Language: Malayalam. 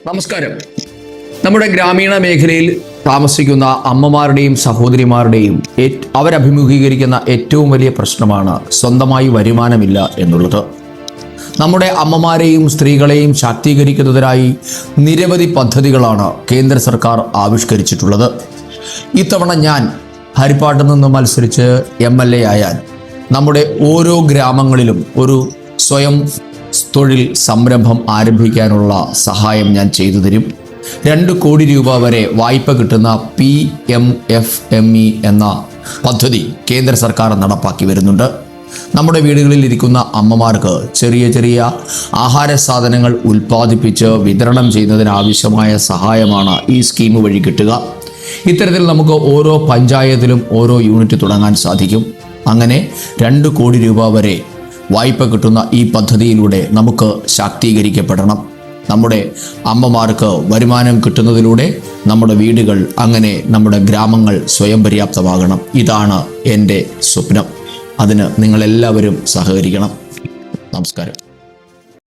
നമസ്കാരം. നമ്മുടെ ഗ്രാമീണ മേഖലയിൽ താമസിക്കുന്ന അമ്മമാരുടെയും സഹോദരിമാരുടെയും അവരഭിമുഖീകരിക്കുന്ന ഏറ്റവും വലിയ പ്രശ്നമാണ് സ്വന്തമായി വരുമാനമില്ല എന്നുള്ളത്. നമ്മുടെ അമ്മമാരെയും സ്ത്രീകളെയും ശാക്തീകരിക്കുന്നതിനായി നിരവധി പദ്ധതികളാണ് കേന്ദ്ര സർക്കാർ ആവിഷ്കരിച്ചിട്ടുള്ളത്. ഇത്തവണ ഞാൻ ഹരിപ്പാട്ടിൽ നിന്ന് മത്സരിച്ച് MLA ആയാൽ നമ്മുടെ ഓരോ ഗ്രാമങ്ങളിലും ഒരു സ്വയം തൊഴിൽ സംരംഭം ആരംഭിക്കാനുള്ള സഹായം ഞാൻ ചെയ്തു തരും. 2 കോടി രൂപ വരെ വായ്പ കിട്ടുന്ന PMFME എന്ന പദ്ധതി കേന്ദ്ര സർക്കാർ നടപ്പാക്കി വരുന്നുണ്ട്. നമ്മുടെ വീടുകളിൽ ഇരിക്കുന്ന അമ്മമാർക്ക് ചെറിയ ചെറിയ ആഹാര സാധനങ്ങൾ ഉൽപ്പാദിപ്പിച്ച് വിതരണം ചെയ്യുന്നതിനാവശ്യമായ സഹായമാണ് ഈ സ്കീം വഴി കിട്ടുക. ഇത്തരത്തിൽ നമുക്ക് ഓരോ പഞ്ചായത്തിലും ഓരോ യൂണിറ്റ് തുടങ്ങാൻ സാധിക്കും. അങ്ങനെ 2 കോടി രൂപ വരെ വായ്പ കിട്ടുന്ന ഈ പദ്ധതിയിലൂടെ നമുക്ക് ശാക്തീകരിക്കപ്പെടണം. നമ്മുടെ അമ്മമാർക്ക് വരുമാനം കിട്ടുന്നതിലൂടെ നമ്മുടെ വീടുകൾ, അങ്ങനെ നമ്മുടെ ഗ്രാമങ്ങൾ സ്വയം പര്യാപ്തമാകണം. ഇതാണ് എൻ്റെ സ്വപ്നം. അതിന് നിങ്ങളെല്ലാവരും സഹകരിക്കണം. നമസ്കാരം.